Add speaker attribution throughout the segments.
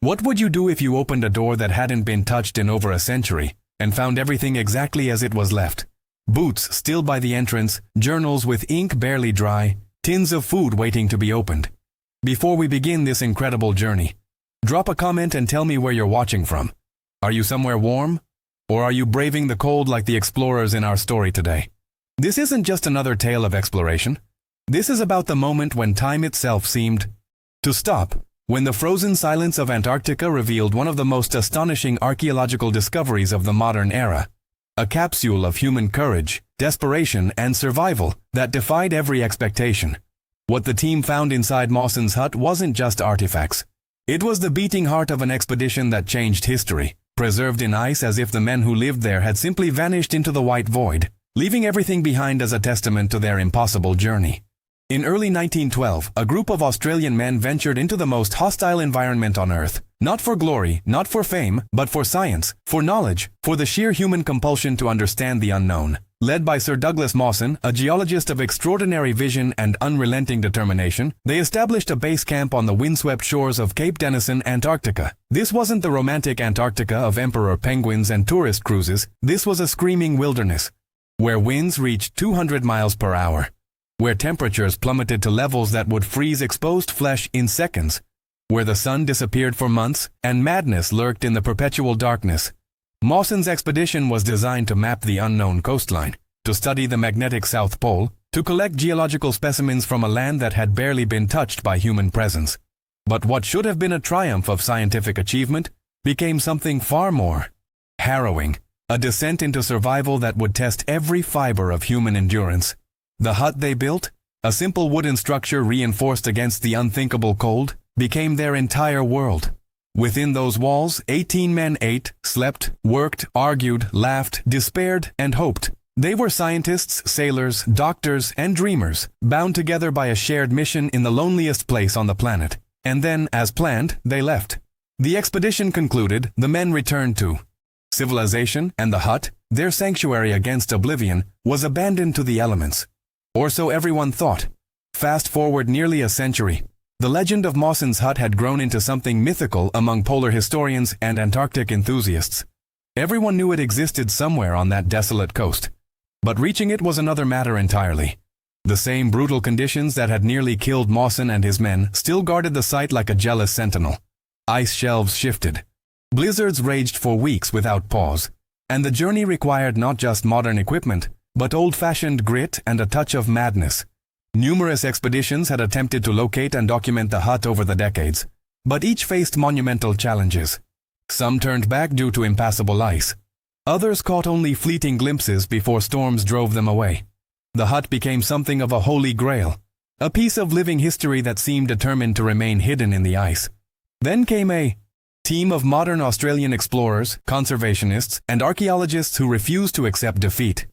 Speaker 1: What would you do if you opened a door that hadn't been touched in over a century and found everything exactly as it was left? Boots still by the entrance, journals with ink barely dry, tins of food waiting to be opened. Before we begin this incredible journey, drop a comment and tell me where you're watching from. Are you somewhere warm? Or are you braving the cold like the explorers in our story today? This isn't just another tale of exploration. This is about the moment when time itself seemed to stop, when the frozen silence of Antarctica revealed one of the most astonishing archaeological discoveries of the modern era. A capsule of human courage, desperation, and survival that defied every expectation. What the team found inside Mawson's hut wasn't just artifacts. It was the beating heart of an expedition that changed history, preserved in ice as if the men who lived there had simply vanished into the white void, leaving everything behind as a testament to their impossible journey. In early 1912, a group of Australian men ventured into the most hostile environment on Earth, not for glory, not for fame, but for science, for knowledge, for the sheer human compulsion to understand the unknown. Led by Sir Douglas Mawson, a geologist of extraordinary vision and unrelenting determination, they established a base camp on the windswept shores of Cape Denison, Antarctica. This wasn't the romantic Antarctica of emperor penguins and tourist cruises. This was a screaming wilderness, where winds reached 200 miles per hour, where temperatures plummeted to levels that would freeze exposed flesh in seconds, where the sun disappeared for months and madness lurked in the perpetual darkness. Mawson's expedition was designed to map the unknown coastline, to study the magnetic South Pole, to collect geological specimens from a land that had barely been touched by human presence. But what should have been a triumph of scientific achievement became something far more harrowing, a descent into survival that would test every fiber of human endurance. The hut they built, a simple wooden structure reinforced against the unthinkable cold, became their entire world. Within those walls, 18 men ate, slept, worked, argued, laughed, despaired, and hoped. They were scientists, sailors, doctors, and dreamers, bound together by a shared mission in the loneliest place on the planet. And then, as planned, they left. The expedition concluded, the men returned to civilization, and the hut, their sanctuary against oblivion, was abandoned to the elements. Or so everyone thought. Fast forward nearly a century. The legend of Mawson's hut had grown into something mythical among polar historians and Antarctic enthusiasts. Everyone knew it existed somewhere on that desolate coast. But reaching it was another matter entirely. The same brutal conditions that had nearly killed Mawson and his men still guarded the site like a jealous sentinel. Ice shelves shifted. Blizzards raged for weeks without pause. And the journey required not just modern equipment, but old-fashioned grit and a touch of madness. Numerous expeditions had attempted to locate and document the hut over the decades, but each faced monumental challenges. Some turned back due to impassable ice. Others caught only fleeting glimpses before storms drove them away. The hut became something of a holy grail, a piece of living history that seemed determined to remain hidden in the ice. Then came a team of modern Australian explorers, conservationists, and archaeologists who refused to accept defeat.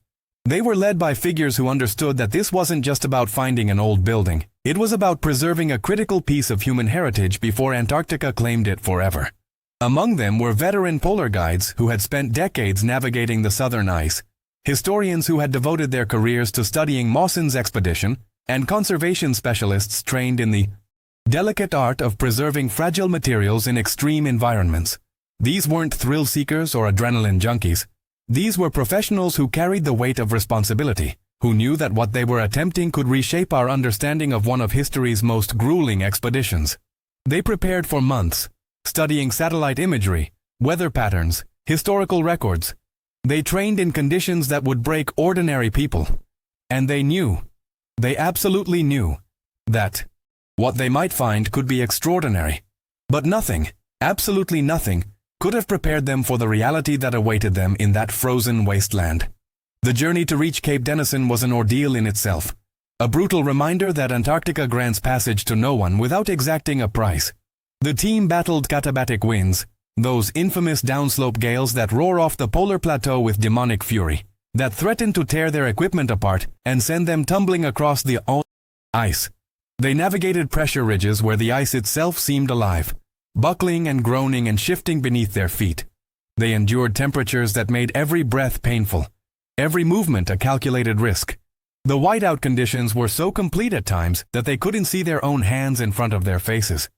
Speaker 1: They were led by figures who understood that this wasn't just about finding an old building. It was about preserving a critical piece of human heritage before Antarctica claimed it forever. Among them were veteran polar guides who had spent decades navigating the southern ice, historians who had devoted their careers to studying Mawson's expedition, and conservation specialists trained in the delicate art of preserving fragile materials in extreme environments. These weren't thrill seekers or adrenaline junkies. These were professionals who carried the weight of responsibility, who knew that what they were attempting could reshape our understanding of one of history's most grueling expeditions. They prepared for months, studying satellite imagery, weather patterns, historical records. They trained in conditions that would break ordinary people. And they absolutely knew, that what they might find could be extraordinary. But nothing, absolutely nothing, could have prepared them for the reality that awaited them in that frozen wasteland. The journey to reach Cape Denison was an ordeal in itself, a brutal reminder that Antarctica grants passage to no one without exacting a price. The team battled katabatic winds, those infamous downslope gales that roar off the polar plateau with demonic fury, that threaten to tear their equipment apart and send them tumbling across the ice. They navigated pressure ridges where the ice itself seemed alive, buckling and groaning and shifting beneath their feet. They endured temperatures that made every breath painful, every movement a calculated risk. The whiteout conditions were so complete at times that they couldn't see their own hands in front of their faces.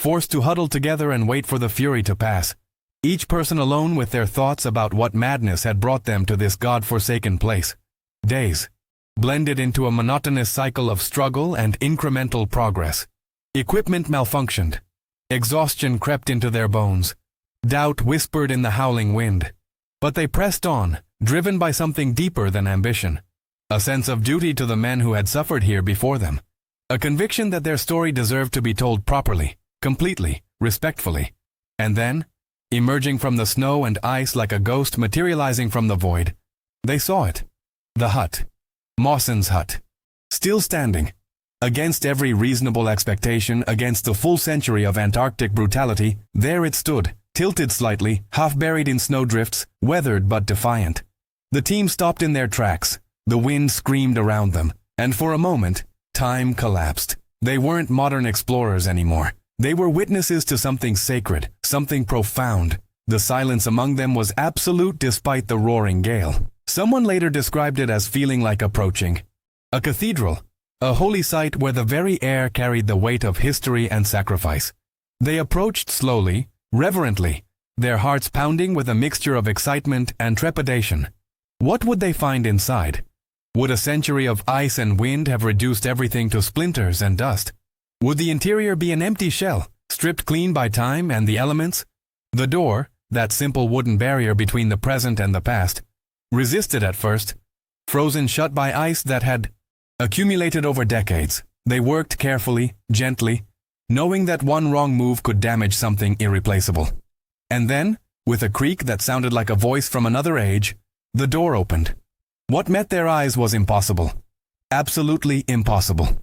Speaker 1: forced to huddle together and wait for the fury to pass, each person alone with their thoughts about what madness had brought them to this god-forsaken place. Days blended into a monotonous cycle of struggle and incremental progress. Equipment malfunctioned. Exhaustion crept into their bones. Doubt whispered in the howling wind. But they pressed on, driven by something deeper than ambition. A sense of duty to the men who had suffered here before them. A conviction that their story deserved to be told properly, completely, respectfully. And then, emerging from the snow and ice like a ghost materializing from the void, they saw it. The hut. Mawson's hut. Still standing. Against every reasonable expectation, against the full century of Antarctic brutality, there it stood, tilted slightly, half buried in snowdrifts, weathered but defiant. The team stopped in their tracks. The wind screamed around them, and for a moment, time collapsed. They weren't modern explorers anymore. They were witnesses to something sacred, something profound. The silence among them was absolute despite the roaring gale. Someone later described it as feeling like approaching a cathedral, a holy site where the very air carried the weight of history and sacrifice. They approached slowly, reverently, their hearts pounding with a mixture of excitement and trepidation. What would they find inside? Would a century of ice and wind have reduced everything to splinters and dust? Would the interior be an empty shell, stripped clean by time and the elements? The door, that simple wooden barrier between the present and the past, resisted at first, frozen shut by ice that had accumulated over decades. They worked carefully, gently, knowing that one wrong move could damage something irreplaceable. And then, with a creak that sounded like a voice from another age, the door opened. What met their eyes was impossible. Absolutely impossible.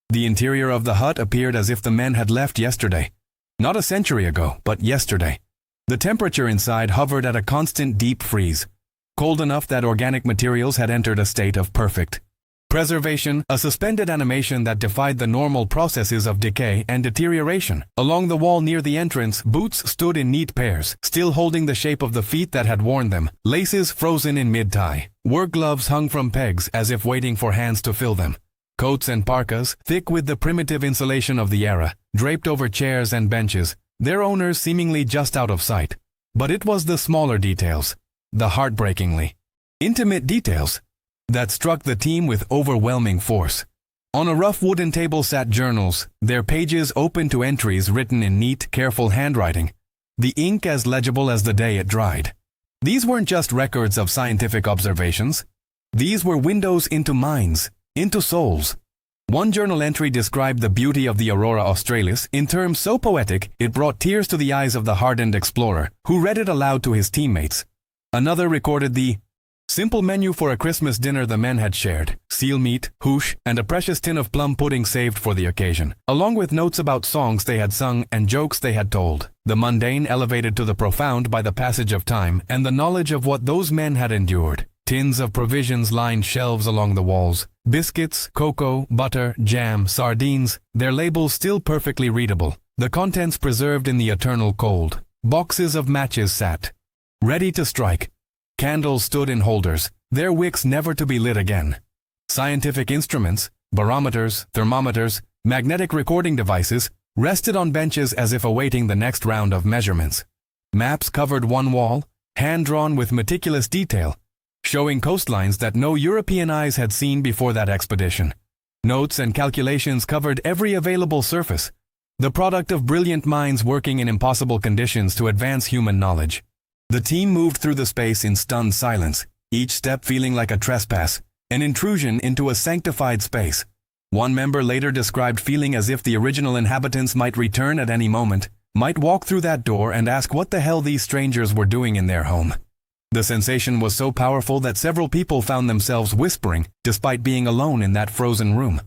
Speaker 1: The interior of the hut appeared as if the men had left yesterday. Not a century ago, but yesterday. The temperature inside hovered at a constant deep freeze, cold enough that organic materials had entered a state of perfect preservation, a suspended animation that defied the normal processes of decay and deterioration. Along the wall near the entrance, boots stood in neat pairs, still holding the shape of the feet that had worn them, laces frozen in mid-thigh. Work gloves hung from pegs as if waiting for hands to fill them. Coats and parkas, thick with the primitive insulation of the era, draped over chairs and benches, their owners seemingly just out of sight. But it was the smaller details, the heartbreakingly intimate details, that struck the team with overwhelming force. On a rough wooden table sat journals, their pages open to entries written in neat, careful handwriting, the ink as legible as the day it dried. These weren't just records of scientific observations. These were windows into minds, into souls. One journal entry described the beauty of the aurora australis in terms so poetic it brought tears to the eyes of the hardened explorer, who read it aloud to his teammates. Another recorded the simple menu for a Christmas dinner the men had shared: seal meat, hoosh, and a precious tin of plum pudding saved for the occasion, along with notes about songs they had sung and jokes they had told. The mundane elevated to the profound by the passage of time and the knowledge of what those men had endured. Tins of provisions lined shelves along the walls. Biscuits, cocoa, butter, jam, sardines, their labels still perfectly readable. The contents preserved in the eternal cold. Boxes of matches sat, ready to strike. Candles stood in holders, their wicks never to be lit again. Scientific instruments, barometers, thermometers, magnetic recording devices, rested on benches as if awaiting the next round of measurements. Maps covered one wall, hand-drawn with meticulous detail, showing coastlines that no European eyes had seen before that expedition. Notes and calculations covered every available surface, the product of brilliant minds working in impossible conditions to advance human knowledge. The team moved through the space in stunned silence, each step feeling like a trespass, an intrusion into a sanctified space. One member later described feeling as if the original inhabitants might return at any moment, might walk through that door and ask what the hell these strangers were doing in their home. The sensation was so powerful that several people found themselves whispering, despite being alone in that frozen room.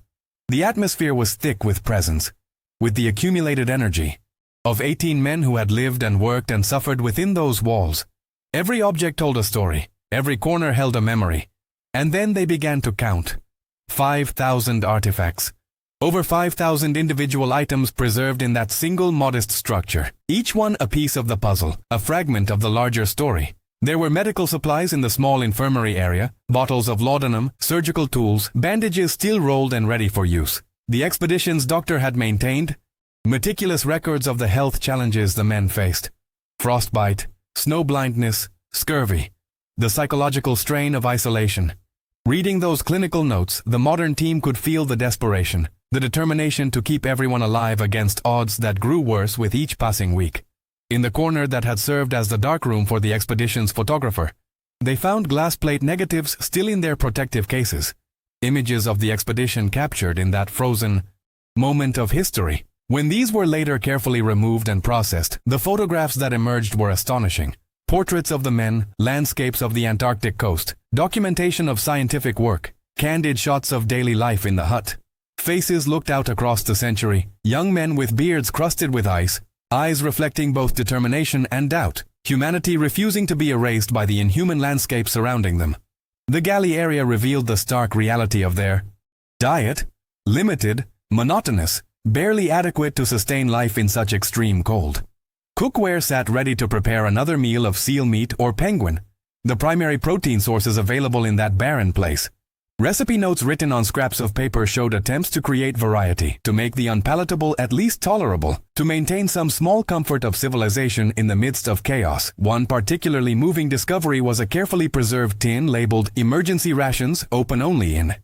Speaker 1: The atmosphere was thick with presence, with the accumulated energy of 18 men who had lived and worked and suffered within those walls. Every object told a story, every corner held a memory. And then they began to count. 5,000 artifacts. Over 5,000 individual items preserved in that single modest structure, each one a piece of the puzzle, a fragment of the larger story. There were medical supplies in the small infirmary area, bottles of laudanum, surgical tools, bandages still rolled and ready for use. The expedition's doctor had maintained, Meticulous records of the health challenges the men faced. Frostbite, snow blindness, scurvy, the psychological strain of isolation. Reading those clinical notes, the modern team could feel the desperation, the determination to keep everyone alive against odds that grew worse with each passing week. In the corner that had served as the darkroom for the expedition's photographer, they found glass plate negatives still in their protective cases, images of the expedition captured in that frozen moment of history. When these were later carefully removed and processed, the photographs that emerged were astonishing. Portraits of the men, landscapes of the Antarctic coast, documentation of scientific work, candid shots of daily life in the hut. Faces looked out across the century, young men with beards crusted with ice, eyes reflecting both determination and doubt, humanity refusing to be erased by the inhuman landscape surrounding them. The galley area revealed the stark reality of their diet, limited, monotonous, barely adequate to sustain life in such extreme cold. Cookware sat ready to prepare another meal of seal meat or penguin, the primary protein sources available in that barren place. Recipe notes written on scraps of paper showed attempts to create variety, to make the unpalatable at least tolerable, to maintain some small comfort of civilization in the midst of chaos. One particularly moving discovery was a carefully preserved tin labeled "Emergency Rations, open only in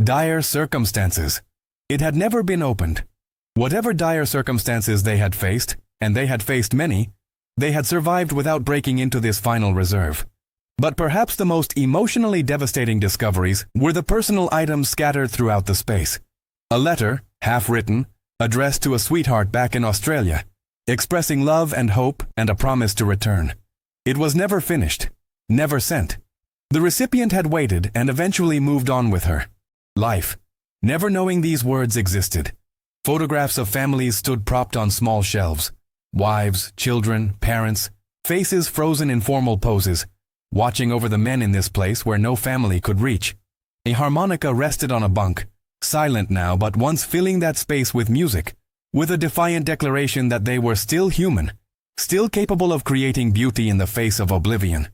Speaker 1: dire circumstances." It had never been opened. Whatever dire circumstances they had faced, and they had faced many, they had survived without breaking into this final reserve. But perhaps the most emotionally devastating discoveries were the personal items scattered throughout the space. A letter, half-written, addressed to a sweetheart back in Australia, expressing love and hope and a promise to return. It was never finished, never sent. The recipient had waited and eventually moved on with her life, never knowing these words existed. Photographs of families stood propped on small shelves. Wives, children, parents, faces frozen in formal poses, watching over the men in this place where no family could reach. A harmonica rested on a bunk, silent now but once filling that space with music, with a defiant declaration that they were still human, still capable of creating beauty in the face of oblivion.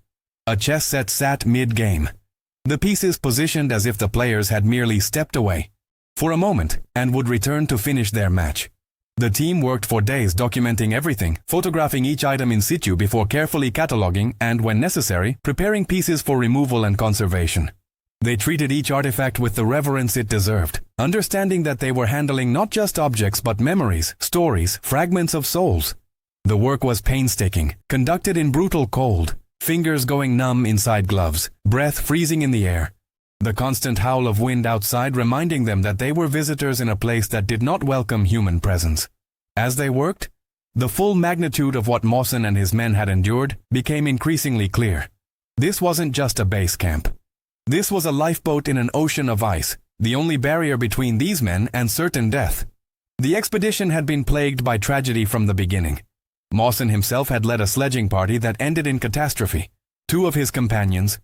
Speaker 1: A chess set sat mid-game, the pieces positioned as if the players had merely stepped away for a moment and would return to finish their match. The team worked for days documenting everything, photographing each item in situ before carefully cataloging and, when necessary, preparing pieces for removal and conservation. They treated each artifact with the reverence it deserved, understanding that they were handling not just objects but memories, stories, fragments of souls. The work was painstaking, conducted in brutal cold, fingers going numb inside gloves, breath freezing in the air. The constant howl of wind outside reminding them that they were visitors in a place that did not welcome human presence. As they worked, the full magnitude of what Mawson and his men had endured became increasingly clear. This wasn't just a base camp. This was a lifeboat in an ocean of ice, the only barrier between these men and certain death. The expedition had been plagued by tragedy from the beginning. Mawson himself had led a sledging party that ended in catastrophe. Two of his companions,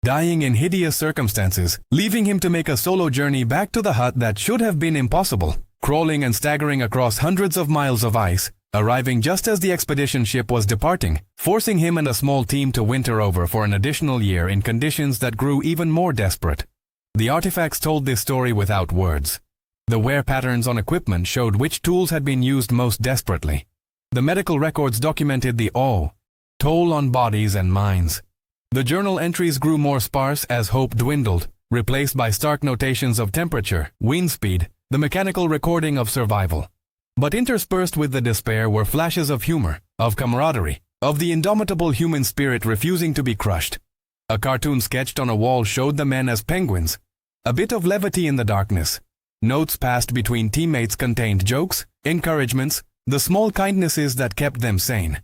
Speaker 1: dying in hideous circumstances, leaving him to make a solo journey back to the hut that should have been impossible, crawling and staggering across hundreds of miles of ice, arriving just as the expedition ship was departing, forcing him and a small team to winter over for an additional year in conditions that grew even more desperate. The artifacts told this story without words. The wear patterns on equipment showed which tools had been used most desperately. The medical records documented the toll on bodies and minds. The journal entries grew more sparse as hope dwindled, replaced by stark notations of temperature, wind speed, the mechanical recording of survival. But interspersed with the despair were flashes of humor, of camaraderie, of the indomitable human spirit refusing to be crushed. A cartoon sketched on a wall showed the men as penguins, a bit of levity in the darkness. Notes passed between teammates contained jokes, encouragements, the small kindnesses that kept them sane.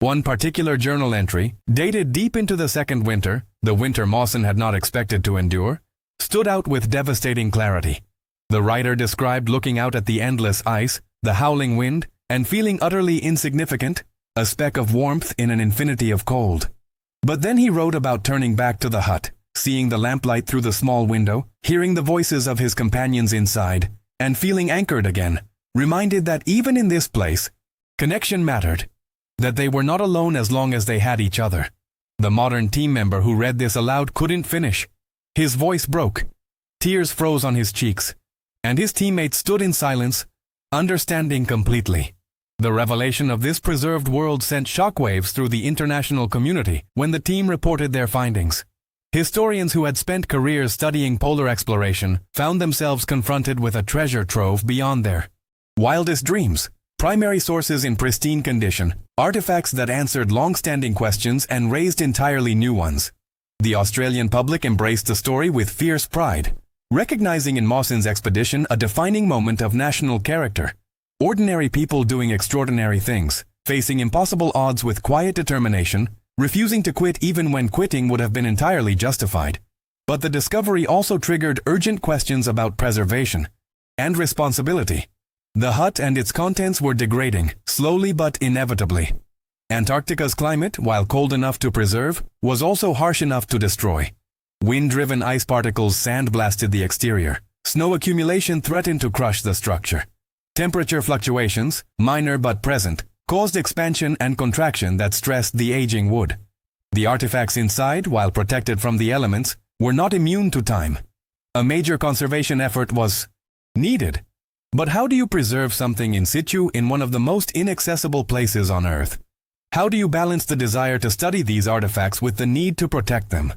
Speaker 1: One particular journal entry, dated deep into the second winter, the winter Mawson had not expected to endure, stood out with devastating clarity. The writer described looking out at the endless ice, the howling wind, and feeling utterly insignificant, a speck of warmth in an infinity of cold. But then he wrote about turning back to the hut, seeing the lamplight through the small window, hearing the voices of his companions inside, and feeling anchored again, reminded that even in this place, connection mattered. That they were not alone as long as they had each other. The modern team member who read this aloud couldn't finish. His voice broke. Tears froze on his cheeks. And his teammates stood in silence, Understanding completely. The revelation of this preserved world sent shockwaves through the international community when the team reported their findings. Historians who had spent careers studying polar exploration found themselves confronted with a treasure trove beyond their wildest dreams. Primary sources in pristine condition, artifacts that answered long-standing questions and raised entirely new ones. The Australian public embraced the story with fierce pride, recognizing in Mawson's expedition a defining moment of national character. Ordinary people doing extraordinary things, facing impossible odds with quiet determination, refusing to quit even when quitting would have been entirely justified. But the discovery also triggered urgent questions about preservation and responsibility. The hut and its contents were degrading, slowly but inevitably. Antarctica's climate, while cold enough to preserve, was also harsh enough to destroy. Wind-driven ice particles sandblasted the exterior. Snow accumulation threatened to crush the structure. Temperature fluctuations, minor but present, caused expansion and contraction that stressed the aging wood. The artifacts inside, while protected from the elements, were not immune to time. A major conservation effort was needed. But how do you preserve something in situ in one of the most inaccessible places on Earth? How do you balance the desire to study these artifacts with the need to protect them?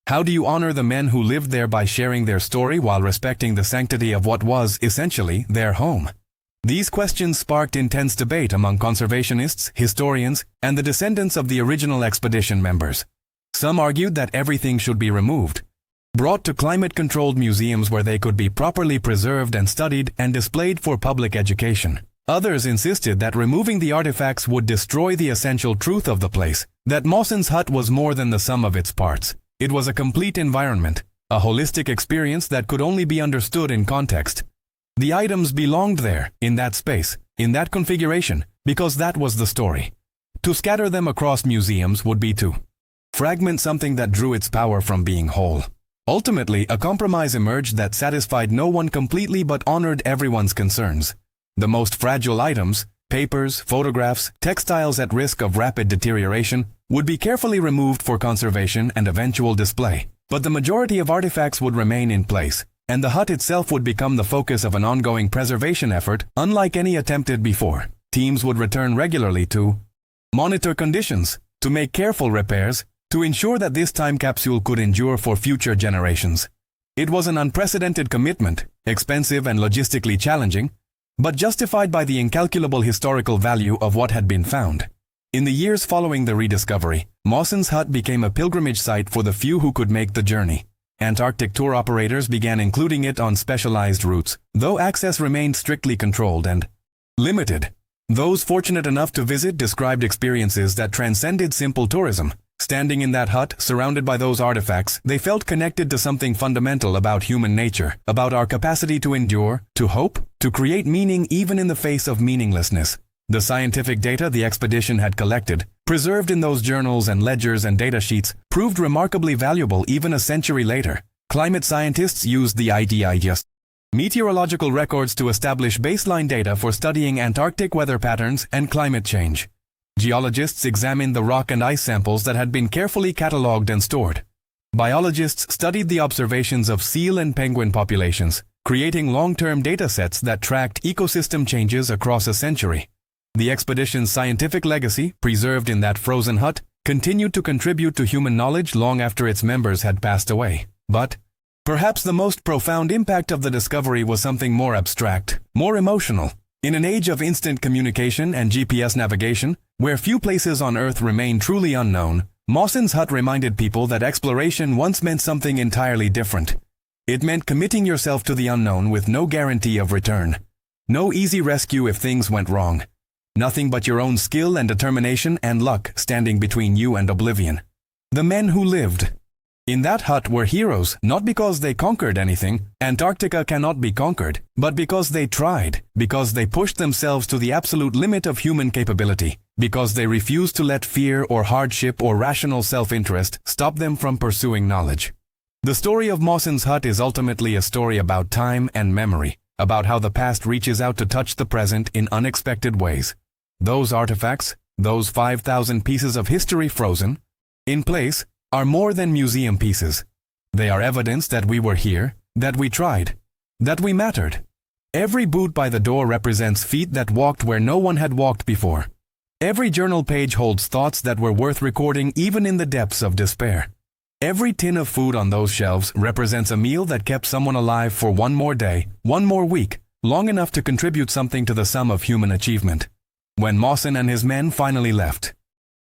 Speaker 1: How do you honor the men who lived there by sharing their story while respecting the sanctity of what was, essentially, their home? These questions sparked intense debate among conservationists, historians, and the descendants of the original expedition members. Some argued that everything should be removed, brought to climate-controlled museums where they could be properly preserved and studied and displayed for public education. Others insisted that removing the artifacts would destroy the essential truth of the place, that Mawson's hut was more than the sum of its parts. It was a complete environment, a holistic experience that could only be understood in context. The items belonged there, in that space, in that configuration, because that was the story. To scatter them across museums would be to fragment something that drew its power from being whole. Ultimately, a compromise emerged that satisfied no one completely but honored everyone's concerns. The most fragile items, papers, photographs, textiles at risk of rapid deterioration, would be carefully removed for conservation and eventual display. But the majority of artifacts would remain in place, and the hut itself would become the focus of an ongoing preservation effort unlike any attempted before. Teams would return regularly to monitor conditions, to make careful repairs, to ensure that this time capsule could endure for future generations. It was an unprecedented commitment, expensive and logistically challenging, but justified by the incalculable historical value of what had been found. In the years following the rediscovery, Mawson's hut became a pilgrimage site for the few who could make the journey. Antarctic tour operators began including it on specialized routes, though access remained strictly controlled and limited. Those fortunate enough to visit described experiences that transcended simple tourism. Standing in that hut, surrounded by those artifacts, they felt connected to something fundamental about human nature, about our capacity to endure, to hope, to create meaning even in the face of meaninglessness. The scientific data the expedition had collected, preserved in those journals and ledgers and data sheets, proved remarkably valuable even a century later. Climate scientists used the IDIGS meteorological records to establish baseline data for studying Antarctic weather patterns and climate change. Geologists examined the rock and ice samples that had been carefully catalogued and stored. Biologists studied the observations of seal and penguin populations, creating long-term data sets that tracked ecosystem changes across a century. The expedition's scientific legacy, preserved in that frozen hut, continued to contribute to human knowledge long after its members had passed away. But perhaps the most profound impact of the discovery was something more abstract, more emotional. In an age of instant communication and GPS navigation, where few places on Earth remain truly unknown, Mawson's hut reminded people that exploration once meant something entirely different. It meant committing yourself to the unknown with no guarantee of return. No easy rescue if things went wrong. Nothing but your own skill and determination and luck standing between you and oblivion. The men who lived in that hut were heroes, not because they conquered anything. Antarctica cannot be conquered, but because they tried, because they pushed themselves to the absolute limit of human capability, because they refused to let fear or hardship or rational self-interest stop them from pursuing knowledge. The story of Mawson's hut is ultimately a story about time and memory, about how the past reaches out to touch the present in unexpected ways. Those artifacts, those 5,000 pieces of history frozen in place, are more than museum pieces. They are evidence that we were here, that we tried, that we mattered. Every boot by the door represents feet that walked where no one had walked before. Every journal page holds thoughts that were worth recording even in the depths of despair. Every tin of food on those shelves represents a meal that kept someone alive for one more day, one more week, long enough to contribute something to the sum of human achievement. When Mawson and his men finally left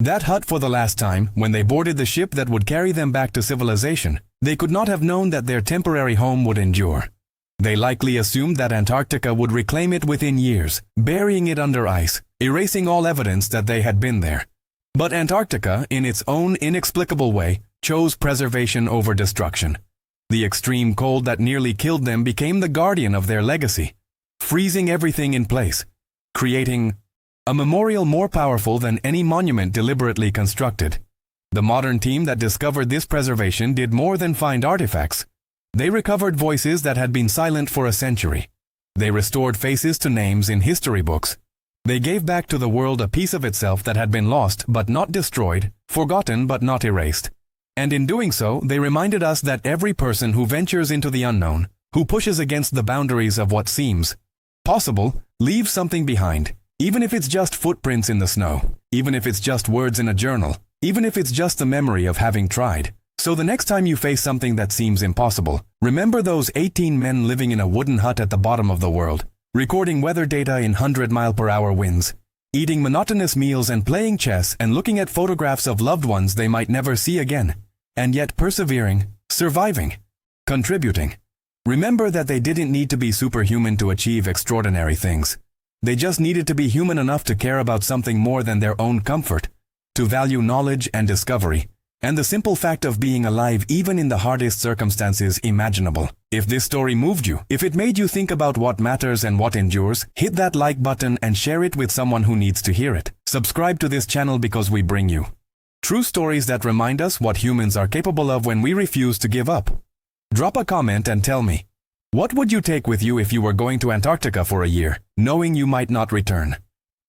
Speaker 1: that hut for the last time, when they boarded the ship that would carry them back to civilization, they could not have known that their temporary home would endure. They likely assumed that Antarctica would reclaim it within years, burying it under ice, erasing all evidence that they had been there. But Antarctica, in its own inexplicable way, chose preservation over destruction. The extreme cold that nearly killed them became the guardian of their legacy, freezing everything in place, creating a memorial more powerful than any monument deliberately constructed. The modern team that discovered this preservation did more than find artifacts. They recovered voices that had been silent for a century. They restored faces to names in history books. They gave back to the world a piece of itself that had been lost but not destroyed, forgotten but not erased. And in doing so, they reminded us that every person who ventures into the unknown, who pushes against the boundaries of what seems possible, leaves something behind, even if it's just footprints in the snow, even if it's just words in a journal, even if it's just the memory of having tried. So the next time you face something that seems impossible, remember those 18 men living in a wooden hut at the bottom of the world, recording weather data in 100-mile-per-hour winds, eating monotonous meals and playing chess and looking at photographs of loved ones they might never see again, and yet persevering, surviving, contributing. Remember that they didn't need to be superhuman to achieve extraordinary things. They just needed to be human enough to care about something more than their own comfort, to value knowledge and discovery, and the simple fact of being alive even in the hardest circumstances imaginable. If this story moved you, if it made you think about what matters and what endures, hit that like button and share it with someone who needs to hear it. Subscribe to this channel because we bring you true stories that remind us what humans are capable of when we refuse to give up. Drop a comment and tell me, what would you take with you if you were going to Antarctica for a year, knowing you might not return?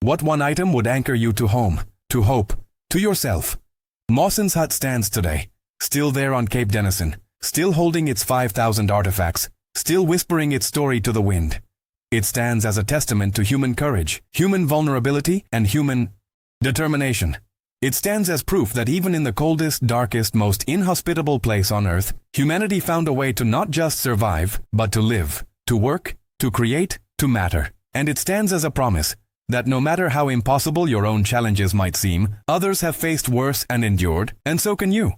Speaker 1: What one item would anchor you to home, to hope, to yourself? Mawson's hut stands today, still there on Cape Denison, still holding its 5,000 artifacts, still whispering its story to the wind. It stands as a testament to human courage, human vulnerability, and human determination. It stands as proof that even in the coldest, darkest, most inhospitable place on Earth, humanity found a way to not just survive, but to live, to work, to create, to matter. And it stands as a promise that no matter how impossible your own challenges might seem, others have faced worse and endured, and so can you.